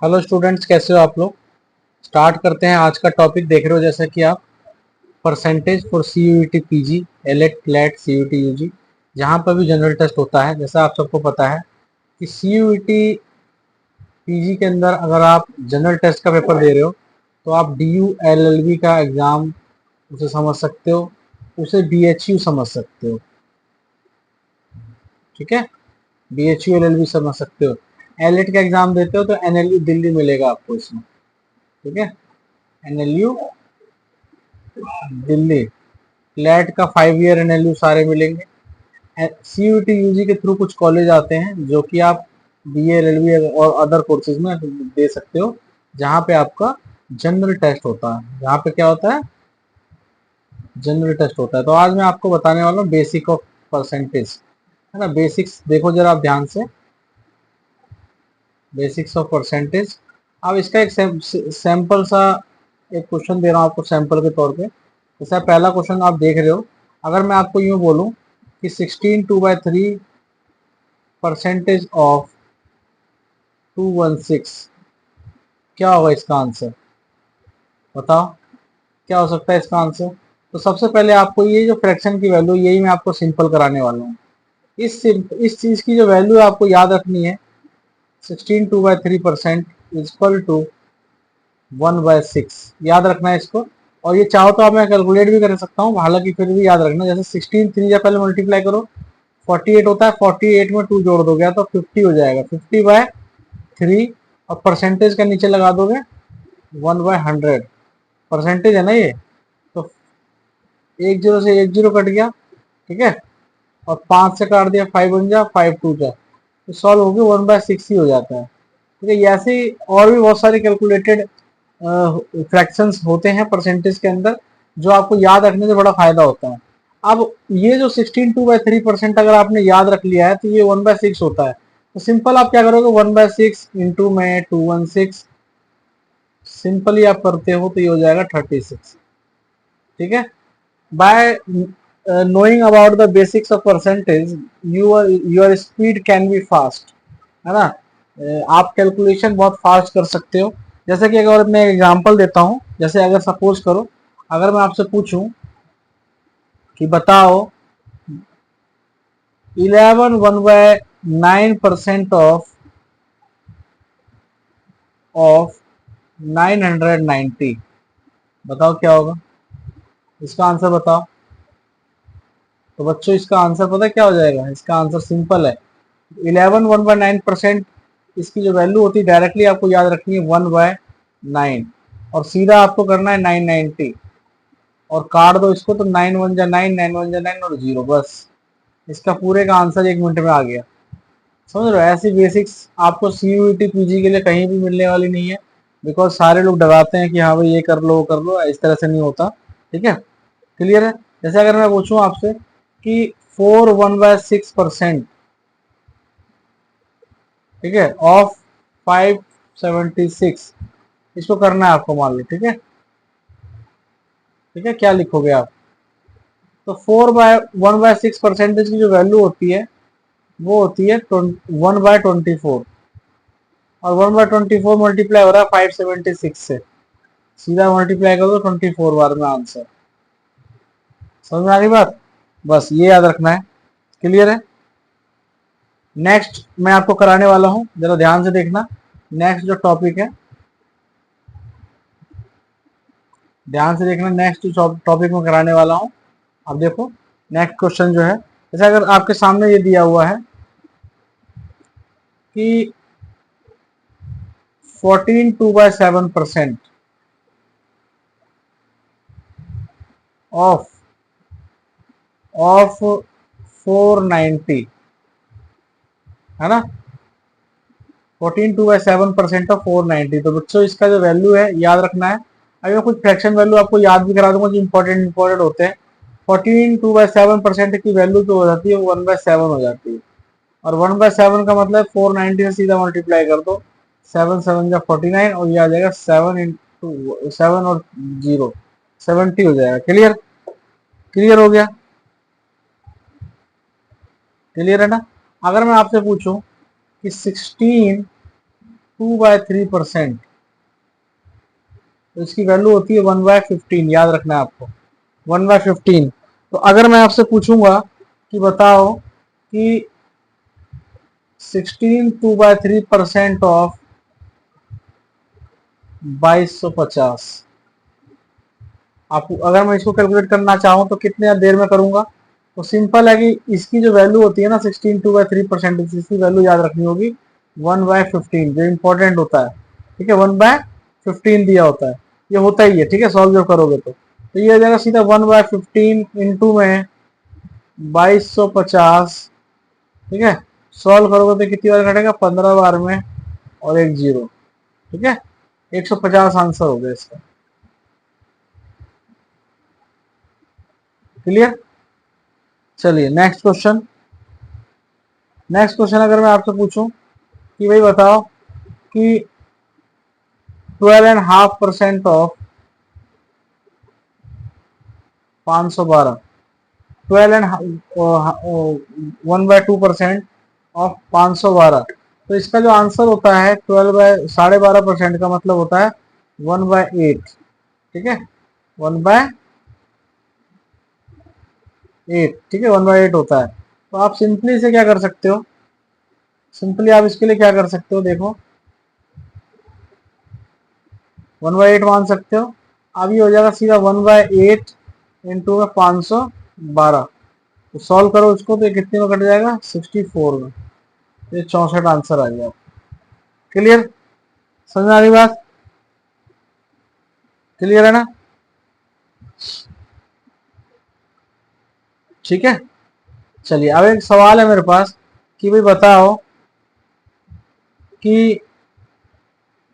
Hello students, कैसे हो आप लोग। स्टार्ट करते हैं। आज का टॉपिक देख रहे हो जैसा कि आप percentage for C U T P G AILET CLAT C U T U G, जहाँ पर भी जनरल टेस्ट होता है। जैसा आप सबको पता है कि C U T P G के अंदर अगर आप जनरल टेस्ट का पेपर दे रहे हो तो आप D U L L B का एग्ज़ाम उसे समझ सकते हो, उसे बी एच यू समझ सकते हो। ठीक है, B H U L L B समझ सकते हो। एलेट का एग्ज़ाम देते हो तो एन एल यू दिल्ली मिलेगा आपको इसमें। ठीक है, N L U Delhi. CLAT का 5 ईयर एनएलयू सारे मिलेंगे। C U T U G के थ्रू कुछ कॉलेज आते हैं जो कि आप बी एल एल बी और अदर कोर्सेज में दे सकते हो, जहाँ पे आपका जनरल टेस्ट होता है। जहाँ पे क्या होता है, जनरल टेस्ट होता है। तो आज मैं आपको बताने वाला हूँ बेसिक ऑफ परसेंटेज, है ना। बेसिक्स देखो जरा आप ध्यान से, बेसिक्स ऑफ परसेंटेज। अब इसका एक सैंपल सा एक क्वेश्चन दे रहा हूँ आपको सैंपल के तौर पे। जैसा पहला क्वेश्चन आप देख रहे हो, अगर मैं आपको यूँ बोलूँ कि 16/2/3 परसेंटेज ऑफ 216, क्या होगा इसका आंसर। बताओ क्या हो सकता है इसका आंसर। तो सबसे पहले आपको ये जो फ्रैक्शन की वैल्यू, यही मैं आपको सिंपल कराने वाला हूँ। इस चीज़ की जो वैल्यू आपको याद रखनी है, 16/2/3% इज इक्वल टू 1/6, याद रखना है इसको। और ये चाहो तो आप मैं कैलकुलेट भी कर सकता हूँ, हालांकि फिर भी याद रखना। जैसे 16 3 या पहले मल्टीप्लाई करो, 48 होता है, 48 में 2 जोड़ दोगे तो 50 हो जाएगा, 50/3। और परसेंटेज का नीचे लगा दोगे 1/100, परसेंटेज है ना ये। तो एक जीरो से एक जीरो कट गया, ठीक है। और 5 से काट दिया, 5 बन जा, 5 2 जा, तो सॉल्व हो गया, 1/6 ही हो जाता है। ठीक है, ऐसे ही और भी बहुत सारे कैलकुलेटेड फ्रैक्शंस होते हैं परसेंटेज के अंदर, जो आपको याद रखने से बड़ा फायदा होता है। अब ये जो 16/2/3% अगर आपने याद रख लिया है तो ये 1/6 होता है। तो सिंपल आप क्या करोगे, 1/6 इंटू में 216, सिंपली आप करते हो तो ये हो जाएगा 36। ठीक है, bye knowing about the basics of percentage, your speed can be fast, है ना। आप कैलकुलेशन बहुत फास्ट कर सकते हो। जैसे कि अगर मैं एग्जांपल देता हूँ, जैसे अगर सपोज करो, अगर मैं आपसे पूछूं कि बताओ 11/1/9% ऑफ 990, बताओ क्या होगा इसका आंसर, बताओ। तो बच्चों इसका आंसर पता है क्या हो जाएगा, इसका आंसर सिंपल है। 11/1/9%, इसकी जो वैल्यू होती है डायरेक्टली आपको याद रखनी है 1/9, और सीधा आपको करना है 990, और काट दो इसको तो 9 1 जा 9, 9 1 जा 9 और 0, बस इसका पूरे का आंसर 1 मिनट में आ गया। समझ रहे हो, ऐसी बेसिक्स आपको सी यू टी पी जी के लिए कहीं भी मिलने वाली नहीं है। बिकॉज सारे लोग डराते हैं कि हाँ भाई ये कर लो वो कर लो, इस तरह से नहीं होता। ठीक है, क्लियर है। जैसे अगर मैं पूछूं आपसे कि 4/1/6%, ठीक है, ऑफ 576, इसको करना है आपको, मान लो। ठीक है, ठीक है, क्या लिखोगे आप। तो 4/1/6 की जो वैल्यू होती है वो होती है 1/24, और 1/24 मल्टीप्लाई हो रहा है 576 से, सीधा मल्टीप्लाई कर दो 24 बार में आंसर। समझ में आ गई बात, बस ये याद रखना है। क्लियर है। नेक्स्ट मैं आपको कराने वाला हूं, जरा ध्यान से देखना। नेक्स्ट जो टॉपिक है, ध्यान से देखना, नेक्स्ट जो टॉपिक में कराने वाला हूं। अब देखो नेक्स्ट क्वेश्चन जो है, जैसे अगर आपके सामने ये दिया हुआ है कि 14/2/7% ऑफ 490, है ना। 14/2/7% ऑफ 490, तो बच्चों इसका जो वैल्यू है याद रखना है। अभी मैं कुछ फ्रैक्शन वैल्यू आपको याद भी करा दूंगा जो इंपॉर्टेंट होते हैं। 14/2/7% की वैल्यू जो हो जाती है वो 1/7 हो जाती है, और 1/7 का मतलब 490 से सीधा मल्टीप्लाई कर दो, 7 7 जा 49, और ये आ जाएगा 7 और 0 70 हो जाएगा। क्लियर, क्लियर हो गया, क्लियर है ना। अगर मैं आपसे पूछूं कि 16 2/3%, तो इसकी वैल्यू होती है 1/15, याद रखना है आपको 1/15। तो अगर मैं आपसे पूछूंगा कि बताओ कि 16 2/3% ऑफ 2250, आप अगर मैं इसको कैलकुलेट करना चाहूँ तो कितने देर में करूंगा? तो सिंपल है कि इसकी जो वैल्यू होती है ना 16 2/3%, इसकी वैल्यू याद रखनी होगी 1/15, जो इंपॉर्टेंट होता है। ठीक है, 1/15 दिया होता है, ये होता ही है। ठीक है, सॉल्व जब करोगे तो ये आ जाएगा सीधा 1/15 इंटू में 2250। ठीक है, सॉल्व करोगे तो कितनी बार घटेगा? 15 बार में, और एक जीरो। ठीक है, 150 आंसर हो गया इसका। क्लियर? चलिए नेक्स्ट क्वेश्चन। नेक्स्ट क्वेश्चन अगर मैं आपसे पूछूं कि भाई बताओ कि 12.5% ऑफ 512, 1/2% ऑफ 512, तो इसका जो आंसर होता है 12/12% का मतलब होता है 1/8। ठीक है, 1/8। ठीक है, 1/8 होता है। तो आप सिंपली से क्या कर सकते हो? सिंपली आप इसके लिए क्या कर सकते हो, देखो 1/8 मान सकते हो। अब ये हो जाएगा सीधा 1/8 इंटू में 512। तो सॉल्व करो इसको तो ये कितने में कट जाएगा? 64 में। तो ये 64 आंसर आ गया। क्लियर? समझ आ रही बात? क्लियर है ना? ठीक है, चलिए अब एक सवाल है मेरे पास कि भाई बताओ कि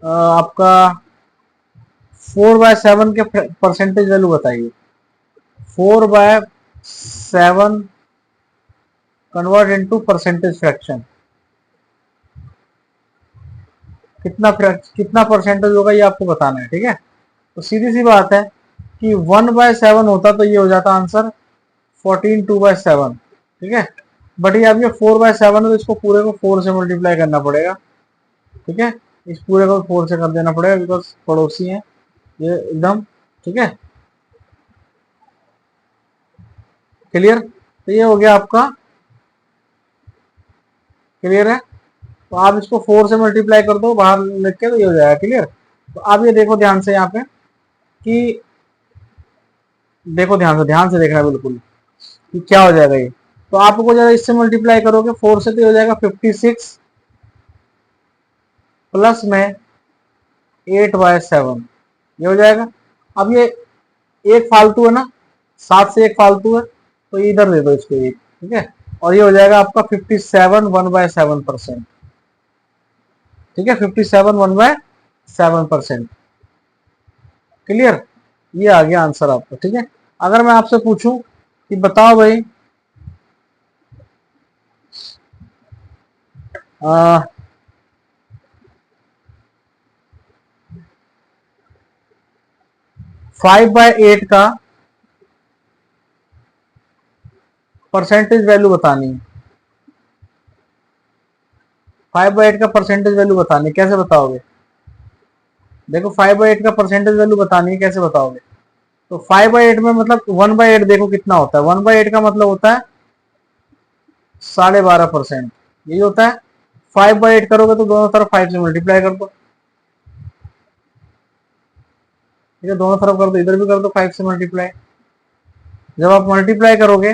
आपका 4/7 के परसेंटेज वैल्यू बताइए। 4/7 कन्वर्ट इनटू परसेंटेज फ्रैक्शन, कितना परसेंटेज होगा ये आपको बताना है। ठीक है, तो सीधी सी बात है कि 1/7 होता तो ये हो जाता आंसर 14 2/7। ठीक है, बट ये अब ये 4/7 है तो इसको पूरे को 4 से मल्टीप्लाई करना पड़ेगा। ठीक है, इस पूरे को 4 से कर देना पड़ेगा बिकॉज पड़ोसी हैं ये एकदम। ठीक है, क्लियर? तो ये हो गया आपका। क्लियर है? तो आप इसको 4 से मल्टीप्लाई कर दो बाहर लिख के, तो ये हो जाएगा। क्लियर? तो आप ये देखो ध्यान से यहाँ पे कि देखो ध्यान से देखना बिल्कुल कि क्या हो जाएगा ये। तो आपको जरा इससे मल्टीप्लाई करोगे 4 से तो हो जाएगा 56 प्लस में 8/7, ये हो जाएगा। अब ये एक फालतू है ना, 7 से एक फालतू है, तो इधर दे दो इसको एक। ठीक है, और ये हो जाएगा आपका 57 1/7%। ठीक है, 57 1/7%। क्लियर? ये आ गया आंसर आपका। ठीक है, अगर मैं आपसे पूछूं कि बताओ भाई 5/8 का परसेंटेज वैल्यू बतानी है। 5/8 का परसेंटेज वैल्यू बतानी है, कैसे बताओगे? देखो 5/8 का परसेंटेज वैल्यू बतानी है, कैसे बताओगे? तो 5/8 में मतलब 1/8 देखो कितना होता है। 1/8 का मतलब होता है 12.5%, यही होता है। 5/8 करोगे तो दोनों तरफ 5 से मल्टीप्लाई कर दो। ठीक है, दोनों तरफ कर दो, इधर भी कर दो 5 से मल्टीप्लाई। जब आप मल्टीप्लाई करोगे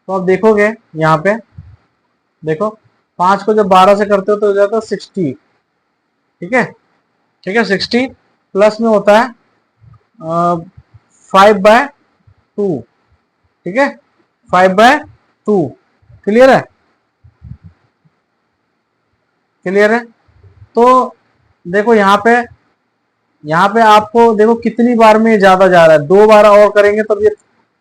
तो आप देखोगे यहाँ पे, देखो 5 को जब 12 से करते हो तो हो जाता है 60। ठीक है, ठीक है, 60 प्लस में होता है 5/2। ठीक है, 5/2। क्लियर है? क्लियर है? तो देखो यहाँ पे आपको देखो कितनी बार में ज्यादा जा रहा है। 2 बार और करेंगे तब ये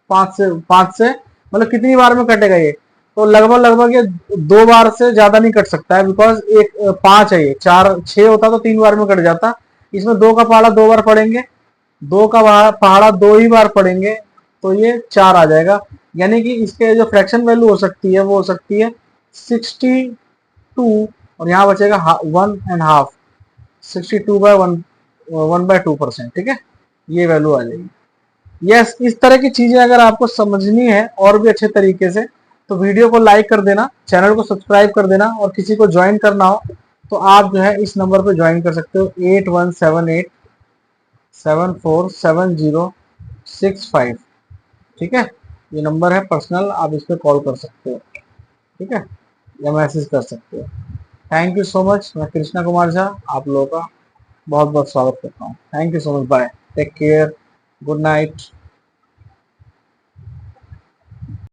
5 से मतलब कितनी बार में कटेगा ये? तो लगभग ये 2 बार से ज्यादा नहीं कट सकता है बिकॉज एक 5 है, ये 4 6 होता तो 3 बार में कट जाता। इसमें 2 का पहाड़ा 2 बार पड़ेंगे, 2 का पहाड़ा 2 ही बार पड़ेंगे, तो ये 4 आ जाएगा। यानी कि इसके जो फ्रैक्शन वैल्यू हो सकती है वो हो सकती है 62 और यहाँ बचेगा 1.5, 62/1/2%, ठीक है, ये वैल्यू आ जाएगी। यस, इस तरह की चीजें अगर आपको समझनी है और भी अच्छे तरीके से तो वीडियो को लाइक कर देना, चैनल को सब्सक्राइब कर देना, और किसी को ज्वाइन करना हो तो आप जो है इस नंबर पे ज्वाइन कर सकते हो, 8178747065, ठीक है। ये नंबर है पर्सनल, आप इस पे कॉल कर सकते हो, ठीक है, या मैसेज कर सकते हो। Thank you so much. मैं कृष्णा कुमार झा आप लोगों का बहुत बहुत स्वागत करता हूँ। Thank you so much, bye, take care, good night.